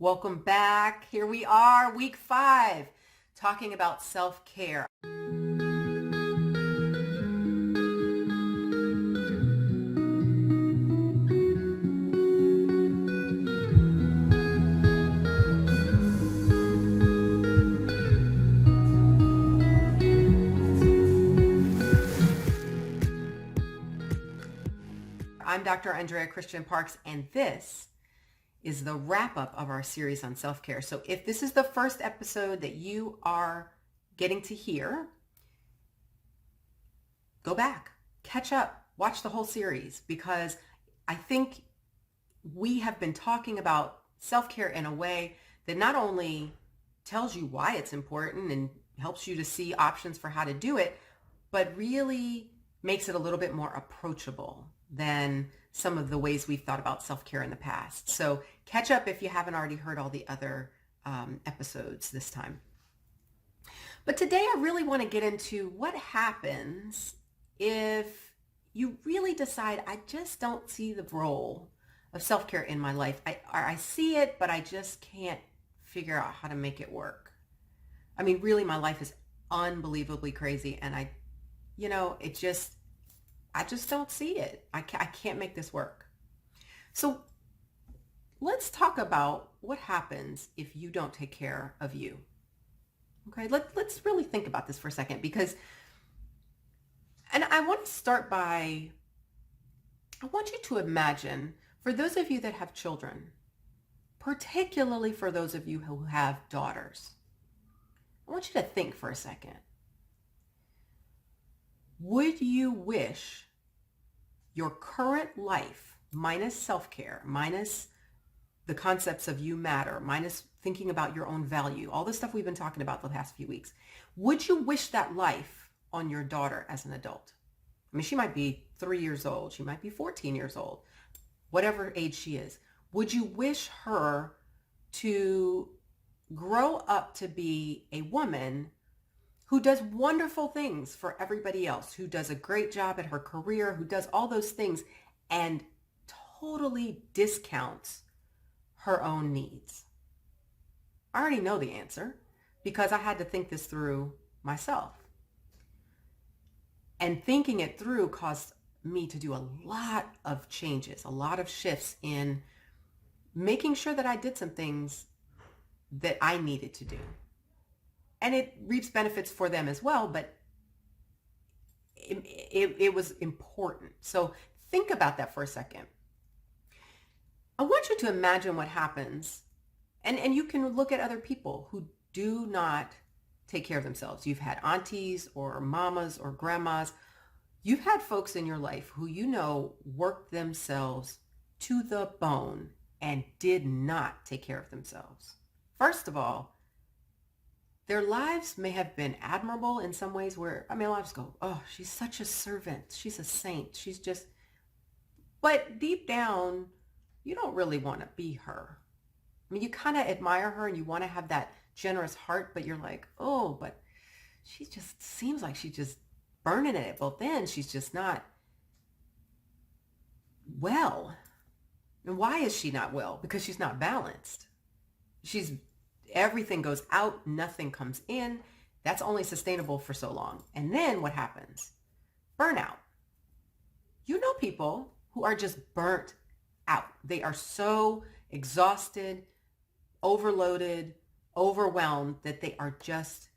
Welcome back. Here we are, week 5, talking about self-care. I'm Dr. Andrea Christian Parks, and this is the wrap-up of our series on self-care. So if this is the first episode that you are getting to hear, go back, catch up, watch the whole series, because I think we have been talking about self-care in a way that not only tells you why it's important and helps you to see options for how to do it, but really makes it a little bit more approachable than some of the ways we've thought about self-care in the past. So catch up if you haven't already heard all the other episodes this time. But today I really want to get into what happens if you really decide, I just don't see the role of self-care in my life. I see it, but I just can't figure out how to make it work. I mean, really, my life is unbelievably crazy, and I just don't see it. I can't make this work. So let's talk about what happens if you don't take care of you. Okay, let's really think about this for a second, and I want to start by, I want you to imagine, for those of you that have children, particularly for those of you who have daughters, I want you to think for a second. Would you wish your current life, minus self-care, minus the concepts of you matter, minus thinking about your own value, all the stuff we've been talking about the past few weeks, would you wish that life on your daughter as an adult? I mean, she might be 3 years old. She might be 14 years old, whatever age she is. Would you wish her to grow up to be a woman who does wonderful things for everybody else, who does a great job at her career, who does all those things, and totally discounts her own needs? I already know the answer because I had to think this through myself. And thinking it through caused me to do a lot of changes, a lot of shifts in making sure that I did some things that I needed to do. And it reaps benefits for them as well, but it was important. So think about that for a second. I want you to imagine what happens, and you can look at other people who do not take care of themselves. You've had aunties or mamas or grandmas. You've had folks in your life who worked themselves to the bone and did not take care of themselves. First of all, their lives may have been admirable in some ways where, I just go, oh, she's such a servant. She's a saint. But deep down, you don't really want to be her. I mean, you kind of admire her and you want to have that generous heart, but you're like, oh, but she just seems like she's just burning it at both ends. She's just not well. And why is she not well? Because she's not balanced. Everything goes out, nothing comes in. That's only sustainable for so long. And then what happens? Burnout. You know people who are just burnt out. They are so exhausted, overloaded, overwhelmed that they are just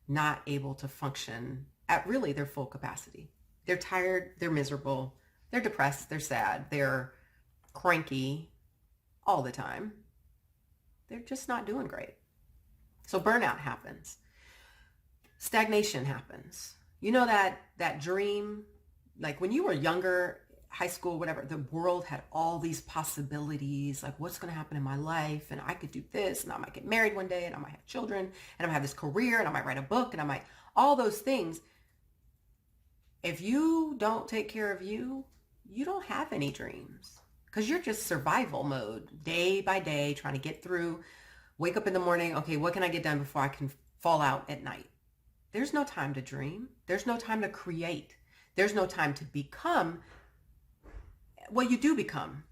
not able to function at really their full capacity. They're tired, they're miserable, they're depressed, they're sad, they're cranky all the time. They're just not doing great. So burnout happens. Stagnation happens. You know that dream, like when you were younger, high school, whatever, the world had all these possibilities, like what's going to happen in my life, and I could do this, and I might get married one day, and I might have children, and I might have this career, and I might write a book, and I might, all those things. If you don't take care of you, you don't have any dreams. Because you're just survival mode, day by day, trying to get through, wake up in the morning, okay, what can I get done before I can fall out at night? There's no time to dream. There's no time to create. There's no time to become. Well, you do become,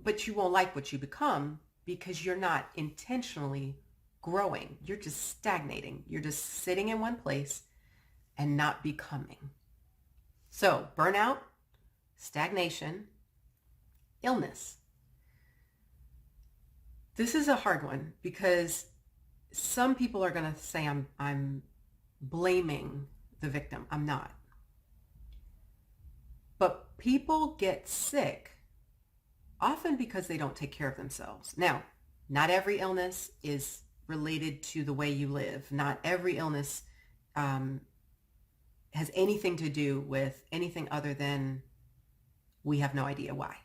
but you won't like what you become because you're not intentionally growing. You're just stagnating. You're just sitting in one place and not becoming. So burnout, stagnation, illness. This is a hard one because some people are going to say I'm blaming the victim. I'm not. But people get sick often because they don't take care of themselves. Now, not every illness is related to the way you live. Not every illness has anything to do with anything other than we have no idea why.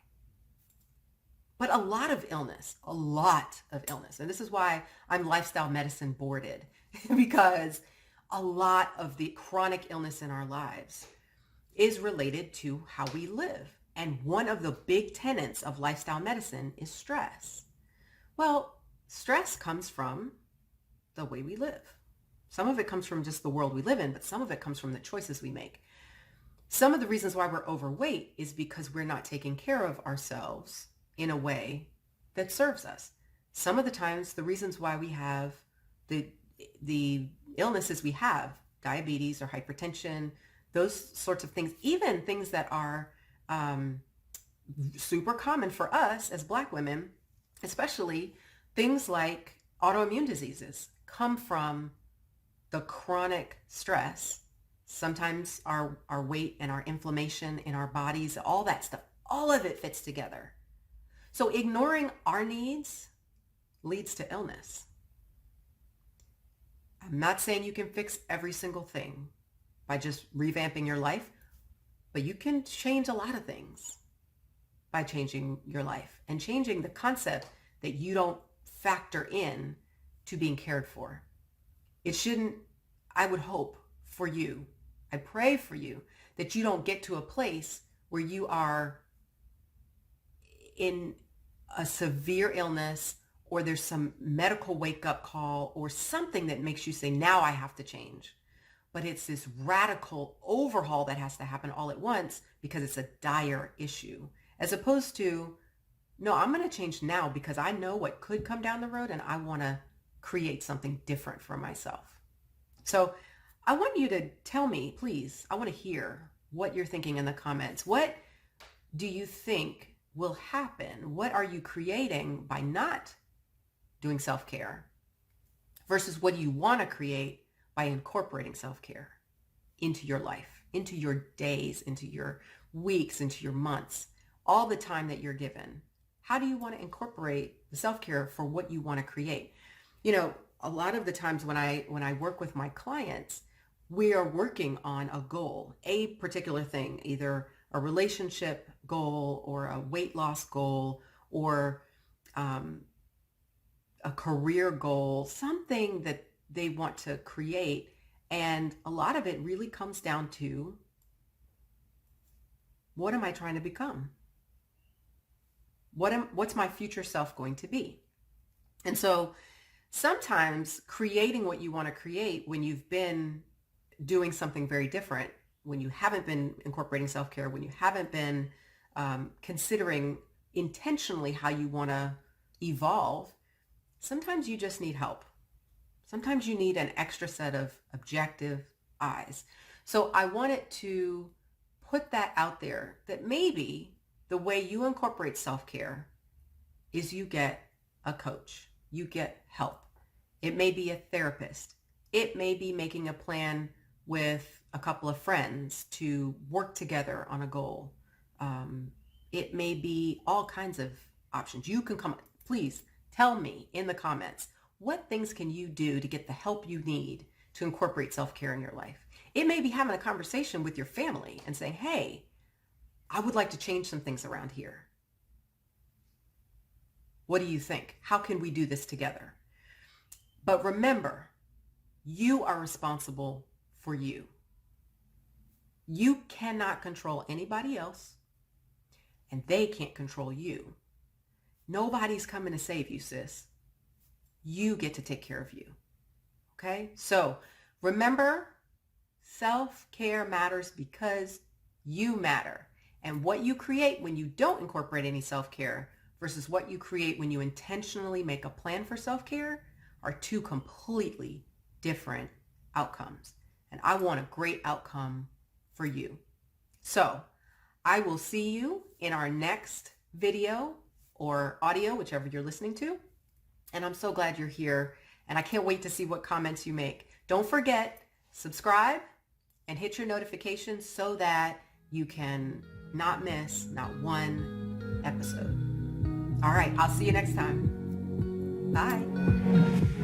But a lot of illness, and this is why I'm lifestyle medicine boarded, because a lot of the chronic illness in our lives is related to how we live. And one of the big tenets of lifestyle medicine is stress. Well, stress comes from the way we live. Some of it comes from just the world we live in, but some of it comes from the choices we make. Some of the reasons why we're overweight is because we're not taking care of ourselves in a way that serves us. Some of the times, the reasons why we have the illnesses we have, diabetes or hypertension, those sorts of things, even things that are super common for us as Black women, especially things like autoimmune diseases, come from the chronic stress. Sometimes our weight and our inflammation in our bodies, all that stuff, all of it fits together. So ignoring our needs leads to illness. I'm not saying you can fix every single thing by just revamping your life, but you can change a lot of things by changing your life and changing the concept that you don't factor in to being cared for. It shouldn't, I would hope for you, I pray for you, that you don't get to a place where you are in a severe illness or there's some medical wake-up call or something that makes you say, now I have to change. But it's this radical overhaul that has to happen all at once because it's a dire issue, as opposed to, no, I'm going to change now because I know what could come down the road and I want to create something different for myself. So I want you to tell me, please, I want to hear what you're thinking in the comments. What do you think will happen? What are you creating by not doing self-care versus what do you want to create by incorporating self-care into your life, into your days, into your weeks, into your months, all the time that you're given? How do you want to incorporate the self-care for what you want to create? You know, a lot of the times when I work with my clients, we are working on a goal, a particular thing, either a relationship goal or a weight loss goal or a career goal, something that they want to create. And a lot of it really comes down to, what am I trying to become? What's my future self going to be? And so sometimes creating what you want to create when you've been doing something very different, when you haven't been incorporating self-care, when you haven't been considering intentionally how you want to evolve, sometimes you just need help. Sometimes you need an extra set of objective eyes. So I wanted to put that out there, that maybe the way you incorporate self-care is you get a coach, you get help. It may be a therapist. It may be making a plan with a couple of friends to work together on a goal. It may be all kinds of options. You can come, please tell me in the comments, what things can you do to get the help you need to incorporate self-care in your life? It may be having a conversation with your family and saying, hey, I would like to change some things around here. What do you think? How can we do this together? But remember, you are responsible for you. You cannot control anybody else, and they can't control you. Nobody's coming to save you, sis. You get to take care of you. Okay? So remember, self-care matters because you matter. And what you create when you don't incorporate any self-care versus what you create when you intentionally make a plan for self-care are two completely different outcomes. And I want a great outcome for you. So I will see you in our next video or audio, whichever you're listening to. And I'm so glad you're here. And I can't wait to see what comments you make. Don't forget, subscribe and hit your notifications so that you can not miss not one episode. All right, I'll see you next time. Bye.